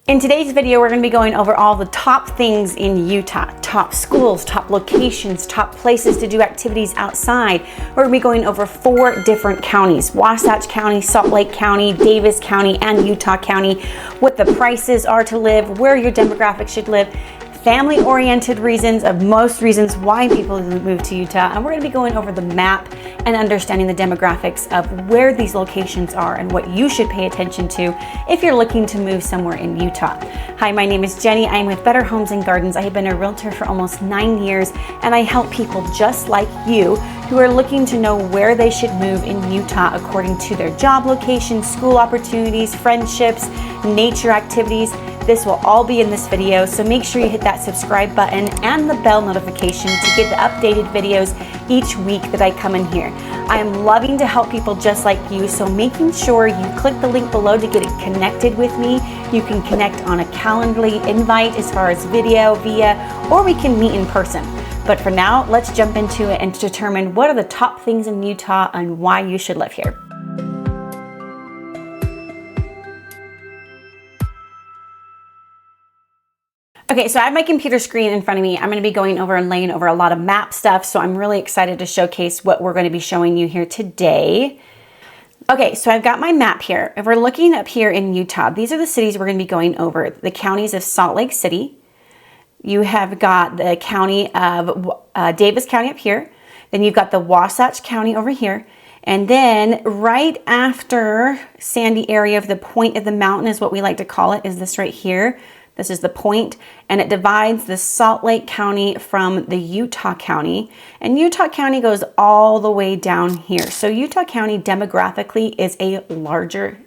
In today's video, we're going to be going over all the top things in Utah, top schools, top locations, top places to do activities outside. We're going to be going over 4 different counties: Wasatch County, Salt Lake County, Davis County, and Utah County, what the prices are to live, where your demographics should live, family-oriented reasons of most reasons why people move to Utah, and we're going to be going over the map and understanding the demographics of where these locations are and what you should pay attention to if you're looking to move somewhere in Utah. Hi, my name is Jenny. I'm with Better Homes and Gardens. I have been a realtor for almost 9 years, and I help people just like you who are looking to know where they should move in Utah according to their job location, school opportunities, friendships, nature activities. This will all be in this video, so make sure you hit that subscribe button and the bell notification to get the updated videos each week that I come in here. I am loving to help people just like you, so making sure you click the link below to get it connected with me. You can connect on a Calendly invite as far as video, or we can meet in person. But for now, let's jump into it and determine what are the top things in Utah and why you should live here. Okay, so I have my computer screen in front of me. I'm going to be going over and laying over a lot of map stuff, so I'm really excited to showcase what we're going to be showing you here today. Okay, so I've got my map here. If we're looking up here in Utah, these are the cities we're going to be going over. The counties of Salt Lake City. You have got the county of Davis County up here. Then you've got the Wasatch County over here. And then right after sandy area of the point of the mountain is what we like to call it, is this right here. This is the point, and it divides the Salt Lake County from the Utah County. And Utah County goes all the way down here. So Utah County demographically is a larger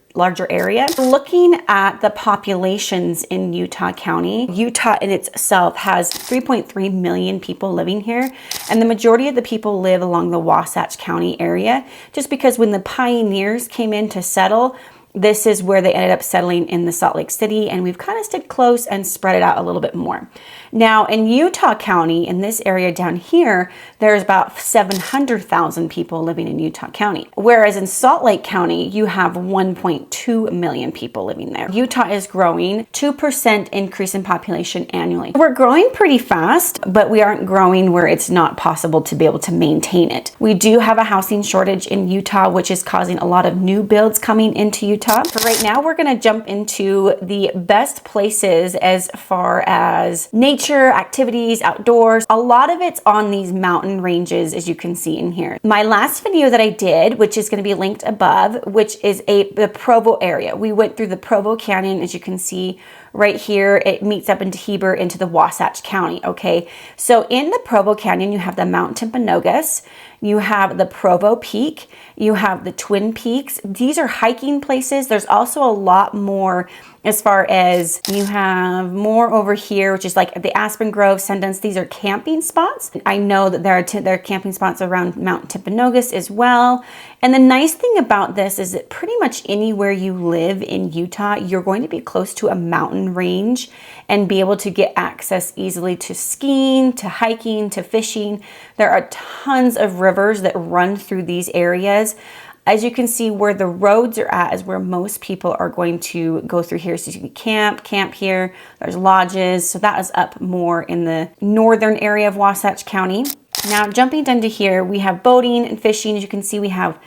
area. Looking at the populations in Utah County, Utah in itself has 3.3 million people living here, and the majority of the people live along the Wasatch County area, just because when the pioneers came in to settle, this is where they ended up settling in the Salt Lake City, and we've kind of stayed close and spread it out a little bit more. Now in Utah County, in this area down here, there's about 700,000 people living in Utah County. Whereas in Salt Lake County, you have 1.2 million people living there. Utah is growing 2% increase in population annually. We're growing pretty fast, but we aren't growing where it's not possible to be able to maintain it. We do have a housing shortage in Utah, which is causing a lot of new builds coming into Utah. For right now, we're going to jump into the best places as far as nature, activities, outdoors. A lot of it's on these mountain ranges, as you can see in here. My last video that I did, which is going to be linked above, which is the Provo area. We went through the Provo Canyon, as you can see right here. It meets up into Heber into the Wasatch County, okay? So in the Provo Canyon, you have the Mount Timpanogos, you have the Provo Peak, you have the Twin Peaks. These are hiking places. There's also a lot more as far as you have more over here, which is like the Aspen Grove, Sundance. These are camping spots. I know that there are camping spots around Mount Timpanogos as well. And the nice thing about this is that pretty much anywhere you live in Utah, you're going to be close to a mountain range and be able to get access easily to skiing, to hiking, to fishing. There are tons of rivers that run through these areas. As you can see, where the roads are at is where most people are going to go through here. So you can camp here. There's lodges. So that is up more in the northern area of Wasatch County. Now jumping down to here, we have boating and fishing. As you can see, we have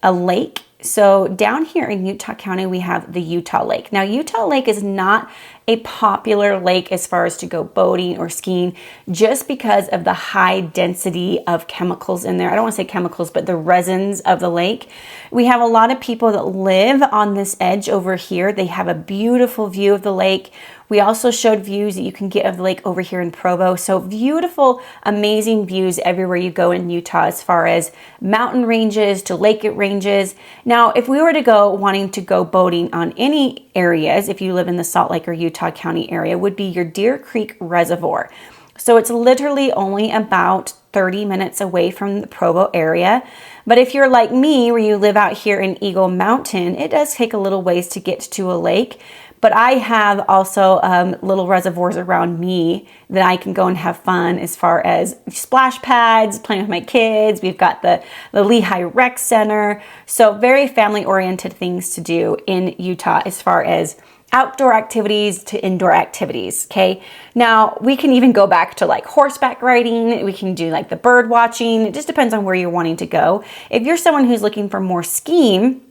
a lake. So down here in Utah County, we have the Utah Lake. Now Utah Lake is not a popular lake as far as to go boating or skiing, just because of the high density of chemicals in there. I don't want to say chemicals, but the resins of the lake. We have a lot of people that live on this edge over here. They have a beautiful view of the lake. We also showed views that you can get of the lake over here in Provo. So beautiful, amazing views everywhere you go in Utah, as far as mountain ranges to lake ranges. Now, if we were to go wanting to go boating on any areas, if you live in the Salt Lake or Utah County area, would be your Deer Creek Reservoir. So it's literally only about 30 minutes away from the Provo area. But if you're like me, where you live out here in Eagle Mountain, it does take a little ways to get to a lake. But I have also little reservoirs around me that I can go and have fun, as far as splash pads, playing with my kids. We've got the Lehigh Rec Center. So very family-oriented things to do in Utah as far as outdoor activities to indoor activities, okay? Now, we can even go back to like horseback riding. We can do like the bird watching. It just depends on where you're wanting to go. If you're someone who's looking for more skiing,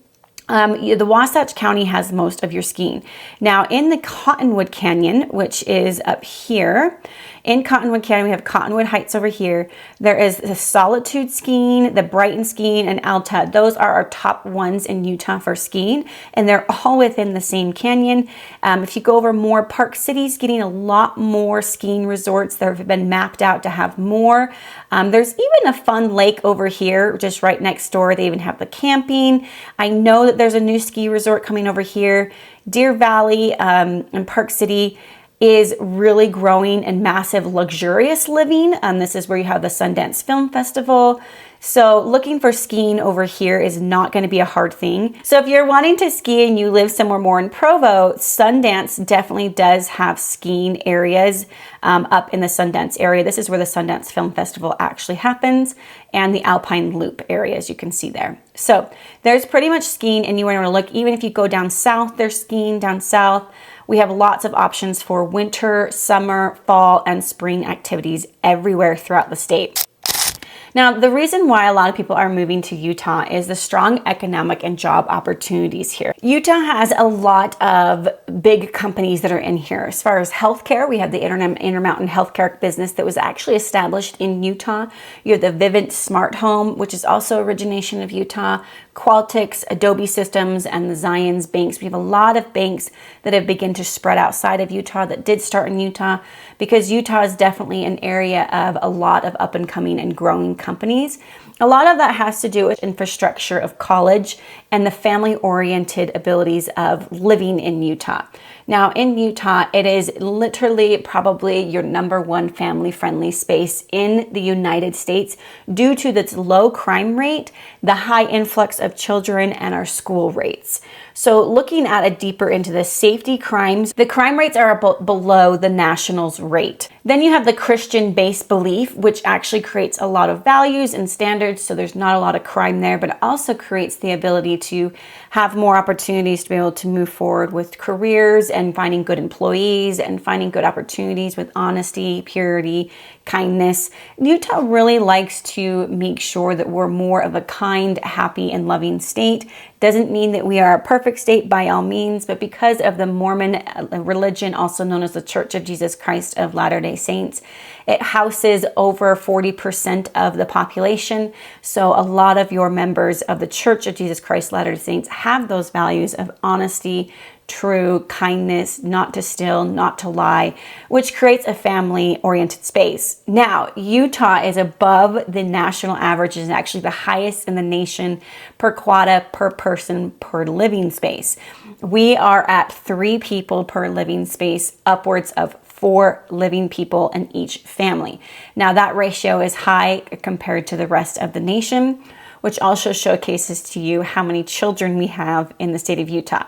the Wasatch County has most of your skiing. Now, in the Cottonwood Canyon, which is up here, in Cottonwood Canyon, we have Cottonwood Heights over here. There is the Solitude skiing, the Brighton skiing, and Alta. Those are our top ones in Utah for skiing, and they're all within the same canyon. If you go over more, Park City's getting a lot more skiing resorts that have been mapped out to have more. There's even a fun lake over here, just right next door. They even have the camping. I know that there's a new ski resort coming over here. Deer Valley and Park City is really growing and massive luxurious living. This is where you have the Sundance Film Festival. So looking for skiing over here is not going to be a hard thing. So if you're wanting to ski and you live somewhere more in Provo, Sundance definitely does have skiing areas up in the Sundance area. This is where the Sundance Film Festival actually happens, and the Alpine Loop area, as you can see there. So there's pretty much skiing anywhere you want to look. Even if you go down south, there's skiing down south. We have lots of options for winter, summer, fall, and spring activities everywhere throughout the state. Now, the reason why a lot of people are moving to Utah is the strong economic and job opportunities here. Utah has a lot of big companies that are in here. As far as healthcare, we have the Intermountain Healthcare business that was actually established in Utah. You have the Vivint Smart Home, which is also origination of Utah, Qualtrics, Adobe Systems, and the Zions banks. We have a lot of banks that have begun to spread outside of Utah that did start in Utah, because Utah is definitely an area of a lot of up and coming and growing companies. A lot of that has to do with infrastructure of college and the family-oriented abilities of living in Utah. Now, in Utah, it is literally probably your #1 family-friendly space in the United States due to its low crime rate, the high influx of children, and our school rates. So looking at it deeper into the safety crimes, the crime rates are below the national's rate. Then you have the Christian-based belief, which actually creates a lot of values and standards, so there's not a lot of crime there, but it also creates the ability to have more opportunities to be able to move forward with careers and finding good employees and finding good opportunities with honesty, purity, kindness. Utah really likes to make sure that we're more of a kind, happy, and loving state. Doesn't mean that we are a perfect state by all means, but because of the Mormon religion, also known as the Church of Jesus Christ of Latter-day Saints, it houses over 40% of the population. So a lot of your members of the Church of Jesus Christ Latter-day Saints have those values of honesty, true, kindness, not to steal, not to lie, which creates a family-oriented space. Now, Utah is above the national average, is actually the highest in the nation per quota, per person, per living space. We are at 3 people per living space, upwards of 4 living people in each family. Now, that ratio is high compared to the rest of the nation, which also showcases to you how many children we have in the state of Utah.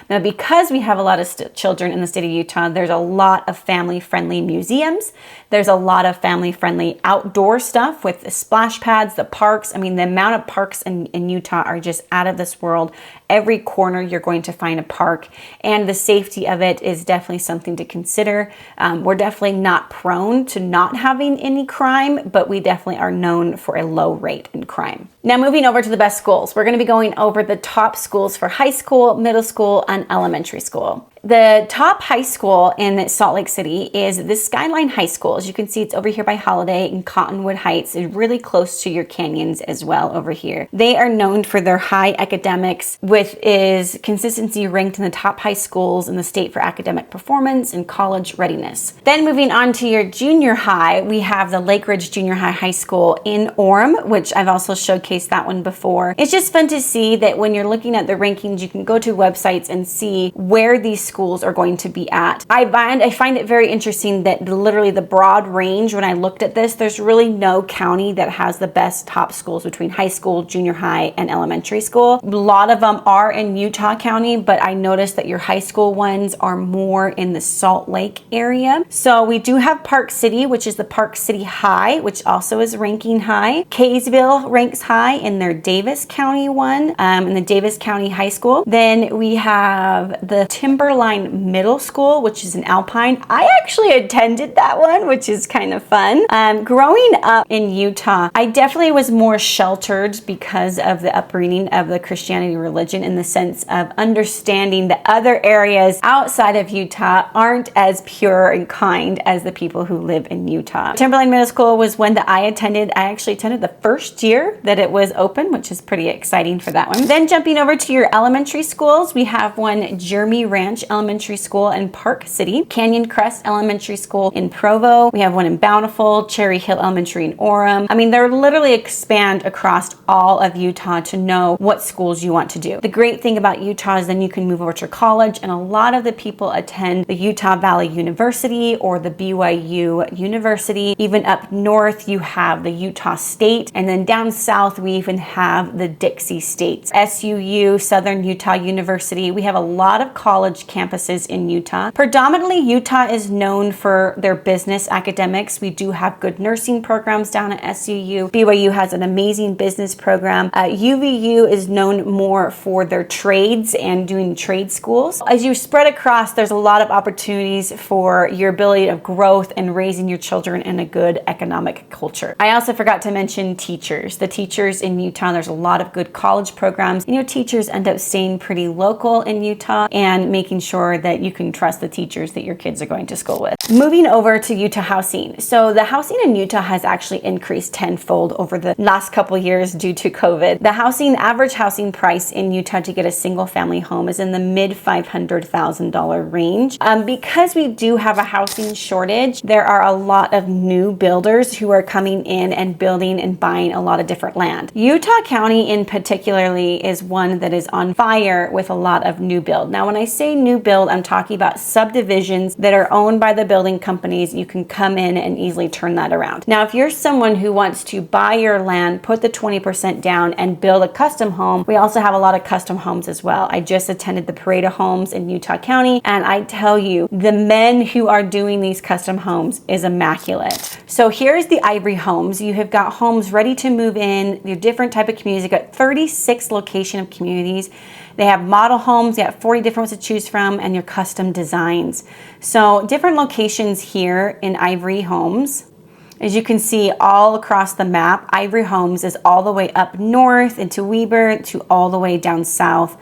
Now, because we have a lot of children in the state of Utah, there's a lot of family-friendly museums. There's a lot of family-friendly outdoor stuff with the splash pads, the parks. I mean, the amount of parks in Utah are just out of this world. Every corner you're going to find a park, and the safety of it is definitely something to consider. We're definitely not prone to not having any crime, but we definitely are known for a low rate in crime. Now, moving over to the best schools, we're going to be going over the top schools for high school, middle school, and elementary school. The top high school in Salt Lake City is the Skyline High School. As you can see, it's over here by Holiday in Cottonwood Heights. It's really close to your canyons as well over here. They are known for their high academics, with is consistency ranked in the top high schools in the state for academic performance and college readiness. Then moving on to your junior high, we have the Lake Ridge Junior High School in Orem, which I've also showcased that one before. It's just fun to see that when you're looking at the rankings, you can go to websites and see where these schools are going to be at. I find it very interesting that literally the broad range, when I looked at this, there's really no county that has the best top schools between high school, junior high, and elementary school. A lot of them are in Utah County, but I noticed that your high school ones are more in the Salt Lake area. So we do have Park City, which is the Park City High, which also is ranking high. Kaysville ranks high in their Davis County one, in the Davis County High School. Then we have the Timberline Timberline Middle School, which is in Alpine. I actually attended that one, which is kind of fun. Growing up in Utah, I definitely was more sheltered because of the upbringing of the Christianity religion, in the sense of understanding that other areas outside of Utah aren't as pure and kind as the people who live in Utah. Timberline Middle School was one that I attended. I actually attended the first year that it was open, which is pretty exciting for that one. Then jumping over to your elementary schools, we have one Jeremy Ranch Elementary School in Park City, Canyon Crest Elementary School in Provo. We have one in Bountiful, Cherry Hill Elementary in Orem. I mean, they're literally expand across all of Utah to know what schools you want to do. The great thing about Utah is then you can move over to college, and a lot of the people attend the Utah Valley University or the BYU University. Even up north, you have the Utah State, and then down south, we even have the Dixie States. SUU, Southern Utah University. We have a lot of college campuses in Utah. Predominantly, Utah is known for their business academics. We do have good nursing programs down at SUU. BYU has an amazing business program. UVU is known more for their trades and doing trade schools. As you spread across, there's a lot of opportunities for your ability of growth and raising your children in a good economic culture. I also forgot to mention teachers. The teachers in Utah, there's a lot of good college programs. You know, teachers end up staying pretty local in Utah and making sure that you can trust the teachers that your kids are going to school with. Moving over to Utah housing. So the housing in Utah has actually increased tenfold over the last couple years due to COVID. The average housing price in Utah to get a single family home is in the mid $500,000 range. Because we do have a housing shortage, there are a lot of new builders who are coming in and building and buying a lot of different land. Utah County in particularly is one that is on fire with a lot of new build. Now, when I say new build, I'm talking about subdivisions that are owned by the building companies. You can come in and easily turn that around. Now, if you're someone who wants to buy your land, put the 20% down and build a custom home, we also have a lot of custom homes as well. I just attended the Parade of Homes in Utah County, and I tell you, the men who are doing these custom homes is immaculate. So here's the Ivory Homes. You have got homes ready to move in, your different type of communities. You've got 36 location of communities. They have model homes, you got 40 different ones to choose from, and your custom designs. So different locations here in Ivory Homes. As you can see all across the map, Ivory Homes is all the way up north into Weber to all the way down south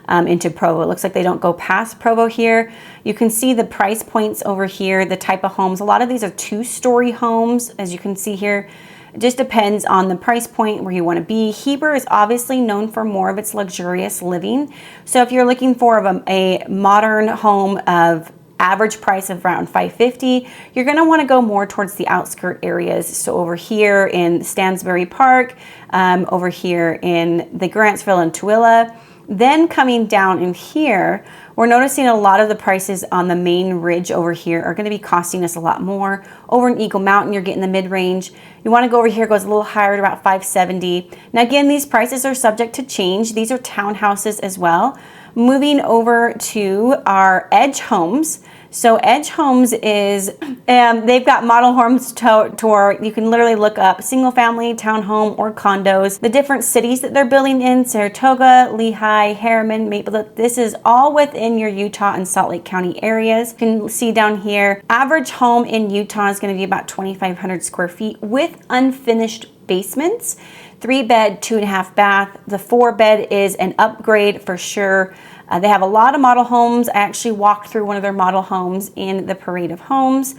into Provo. It looks like they don't go past Provo here. You can see the price points over here, the type of homes. A lot of these are two-story homes, as you can see here. It just depends on the price point where you want to be. Heber is obviously known for more of its luxurious living. So if you're looking for a modern home of average price of around $550, you're going to want to go more towards the outskirt areas. So over here in Stansbury Park, over here in the Grantsville and Tooele. Then coming down in here, we're noticing a lot of the prices on the main ridge over here are going to be costing us a lot more. Over in Eagle Mountain, you're getting the mid-range. You want to go over here, it goes a little higher at about $570. Now again, these prices are subject to change. These are townhouses as well. Moving over to our Edge Homes. So Edge Homes is, they've got model homes tour. You can literally look up single family, townhome, or condos. The different cities that they're building in, Saratoga, Lehigh, Harriman, Maple. This is all within your Utah and Salt Lake County areas. You can see down here, average home in Utah is going to be about 2,500 square feet with unfinished basements. 3-bed, 2.5 bath. The 4-bed is an upgrade for sure. They have a lot of model homes. I actually walked through one of their model homes in the Parade of Homes.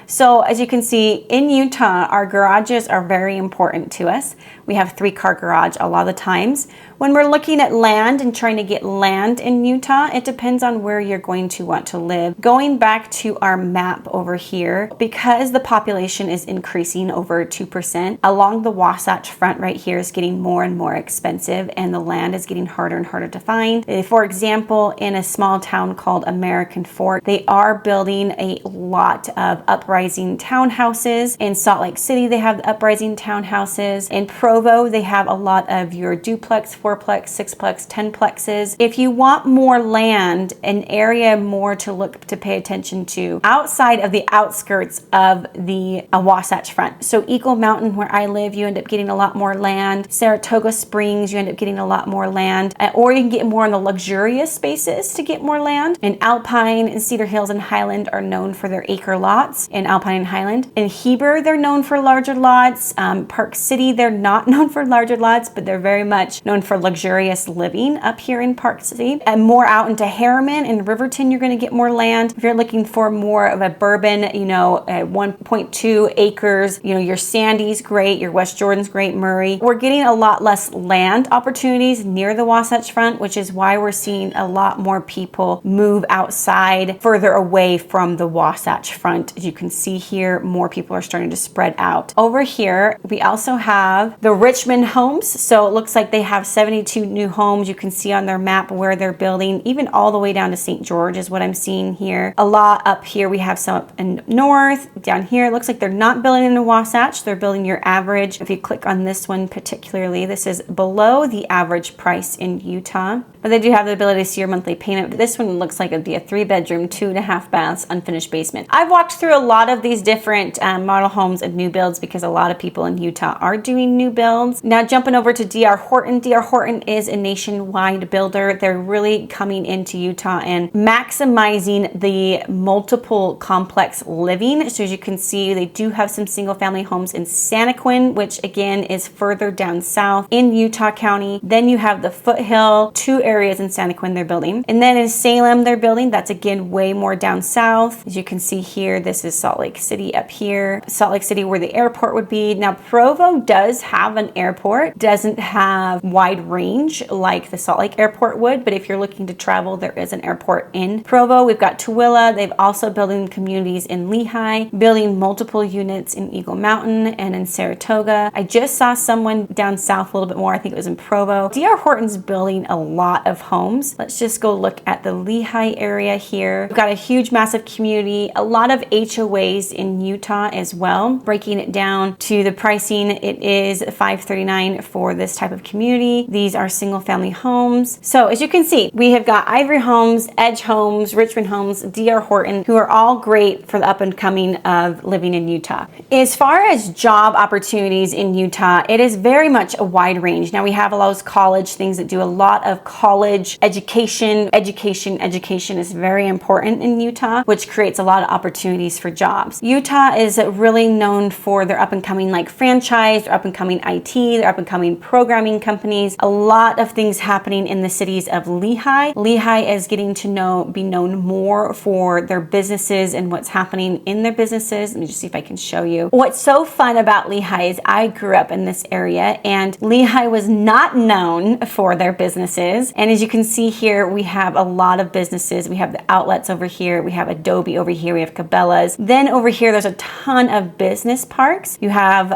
So as you can see, in Utah, our garages are very important to us. We have 3-car garage a lot of the times. When we're looking at land and trying to get land in Utah, it depends on where you're going to want to live. Going back to our map over here, because the population is increasing over 2%, along the Wasatch Front right here is getting more and more expensive, and the land is getting harder and harder to find. For example, in a small town called American Fork, they are building a lot of uprising townhouses. In Salt Lake City, they have uprising townhouses. In Provo, Provo, they have a lot of your duplex, fourplex, sixplex, 10plexes. If you want more land, an area more to pay attention to outside of the outskirts of the Wasatch Front. So Eagle Mountain, where I live, you end up getting a lot more land. Saratoga Springs, you end up getting a lot more land. Or you can get more in the luxurious spaces to get more land. And Alpine and Cedar Hills and Highland are known for their acre lots in Alpine and Highland. In Heber, they're known for larger lots. Park City, they're not known for larger lots, but they're very much known for luxurious living up here in Park City. And more out into Harriman and Riverton, you're going to get more land. If you're looking for more of a bourbon, 1.2 acres, your Sandy's great, your West Jordan's great, Murray. We're getting a lot less land opportunities near the Wasatch Front, which is why we're seeing a lot more people move outside further away from the Wasatch Front. As you can see here, more people are starting to spread out. Over here, we also have the Richmond homes. So it looks like they have 72 new homes. You can see on their map where they're building, even all the way down to St. George is what I'm seeing here. A lot up here. We have some up in north. Down here, it looks like they're not building in the Wasatch. They're building your average. If you click on this one particularly, this is below the average price in Utah. But they do have the ability to see your monthly payment. But this one looks like it'd be a 3-bedroom, 2.5 baths, unfinished basement. I've walked through a lot of these different model homes and new builds because a lot of people in Utah are doing new builds. Now jumping over to D.R. Horton. D.R. Horton is a nationwide builder. They're really coming into Utah and maximizing the multiple complex living. So as you can see, they do have some single family homes in Santaquin, which again is further down south in Utah County. Then you have the Foothill, 2 areas in Santaquin they're building. And then in Salem they're building. That's again way more down south. As you can see here, this is Salt Lake City up here. Salt Lake City where the airport would be. Now Provo does have an airport. Doesn't have wide range like the Salt Lake airport would, but if you're looking to travel, there is an airport in Provo. We've got Tooele. They've also building communities in Lehi, building multiple units in Eagle Mountain and in Saratoga. I just saw someone down south a little bit more. I think it was in Provo. D.R. Horton's building a lot of homes. Let's just go look at the Lehi area here. We've got a huge, massive community, a lot of HOAs in Utah as well. Breaking it down to the pricing, it is $539 for this type of community. These are single family homes. So as you can see, we have got Ivory Homes, Edge Homes, Richmond Homes, D.R. Horton, who are all great for the up and coming of living in Utah. As far as job opportunities in Utah, it is very much a wide range. Now we have a lot of college things that do a lot of college education. Education is very important in Utah, which creates a lot of opportunities for jobs. Utah is really known for their up and coming like franchise, their up and coming IT, their up and coming programming companies. A lot of things happening in the cities of Lehi. Lehi is getting to be known more for their businesses and what's happening in their businesses. Let me just see if I can show you. What's so fun about Lehi is I grew up in this area and Lehi was not known for their businesses. And as you can see here, we have a lot of businesses. We have the outlets over here. We have Adobe over here. We have Cabela's. Then over here, there's a ton of business parks. You have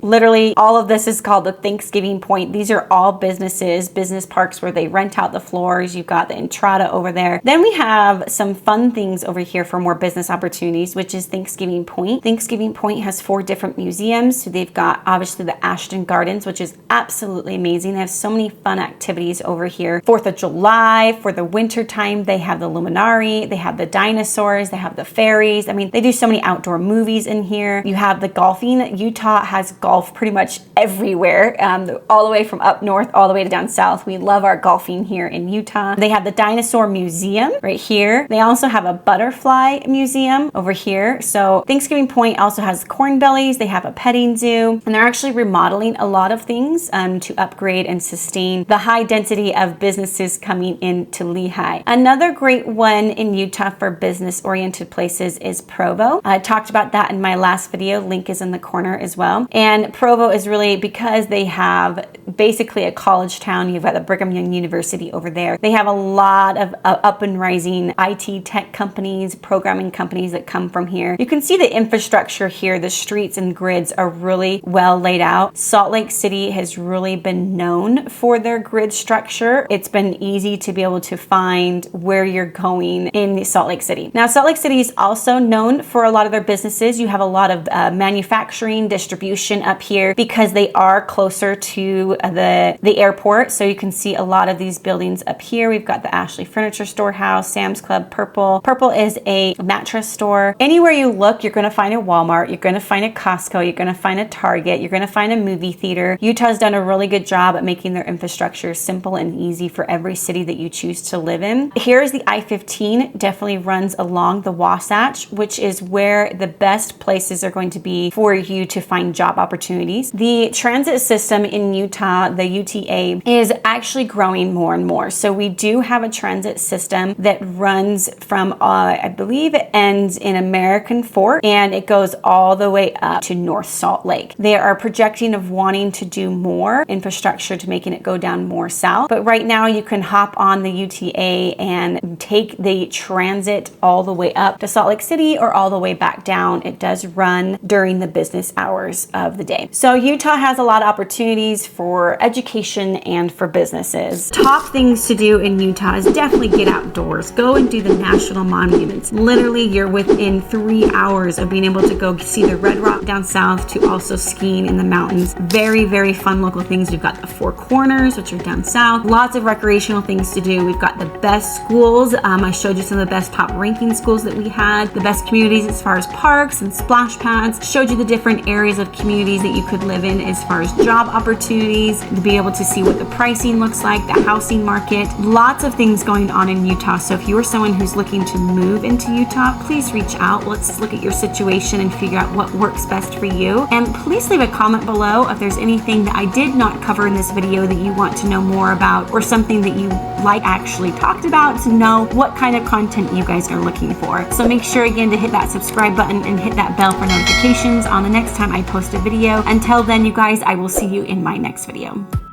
literally all of this is called the Thanksgiving Point. These are all business parks where they rent out the floors. You've got the Entrada over there. Then we have some fun things over here for more business opportunities, which is Thanksgiving Point. Thanksgiving Point has 4 different museums. So they've got obviously the Ashton Gardens, which is absolutely amazing. They have so many fun activities over here. 4th of July, for the winter time, they have the Luminari, they have the dinosaurs, they have the fairies. I mean, they do so many outdoor movies in here. You have the golfing. Utah has golf pretty much everywhere, all the way from up north all the way to down south. We love our golfing here in Utah. They have the dinosaur museum right here. They also have a butterfly museum over here. So Thanksgiving Point also has corn bellies. They have a petting zoo, and they're actually remodeling a lot of things to upgrade and sustain the high density of businesses coming into Lehi. Another great one in Utah for business-oriented places is Provo. I talked about that in my last video. Link is in the corner as well. And Provo is really because they have basically a college town. You've got the Brigham Young University over there. They have a lot of up and rising IT tech companies, programming companies that come from here. You can see the infrastructure here. The streets and grids are really well laid out. Salt Lake City has really been known for their grid structure. It's been easy to be able to find where you're going in Salt Lake City. Now, Salt Lake City is also known for a lot of their businesses. You have a lot of manufacturing, distribution up here because they are closer to the airport. So you can see a lot of these buildings up here. We've got the Ashley Furniture Storehouse, Sam's Club, Purple. Purple is a mattress store. Anywhere you look, you're going to find a Walmart, you're going to find a Costco, you're going to find a Target, you're going to find a movie theater. Utah's done a really good job at making their infrastructure simple and easy for every city that you choose to live in. Here's the I-15, definitely runs along the Wasatch, which is where the best places are going to be for you to find job opportunities. The transit system in Utah, the UTA, is actually growing more and more. So we do have a transit system that runs from, I believe it ends in American Fork, and it goes all the way up to North Salt Lake. They are projecting of wanting to do more infrastructure to making it go down more south. But right now you can hop on the UTA and take the transit all the way up to Salt Lake City or all the way back down. It does run during the business hours of the day. So Utah has a lot of opportunities for education and for businesses. Top things to do in Utah is definitely get outdoors. Go and do the national monuments. Literally, you're within 3 hours of being able to go see the Red Rock down south to also skiing in the mountains. Very, very fun local things. We've got the Four Corners, which are down south. Lots of recreational things to do. We've got the best schools. I showed you some of the best top ranking schools that we had. The best communities as far as parks and splash pads. Showed you the different areas of communities that you could live in as far as job opportunities, to be able to see what the pricing looks like, the housing market. Lots of things going on in Utah. So if you are someone who's looking to move into Utah, please reach out. Let's look at your situation and figure out what works best for you. And please leave a comment below if there's anything that I did not cover in this video that you want to know more about, or something that you like actually talked about, to know what kind of content you guys are looking for. So make sure again to hit that subscribe button and hit that bell for notifications on the next time I post a video. Until then, you guys, I will see you in my next video.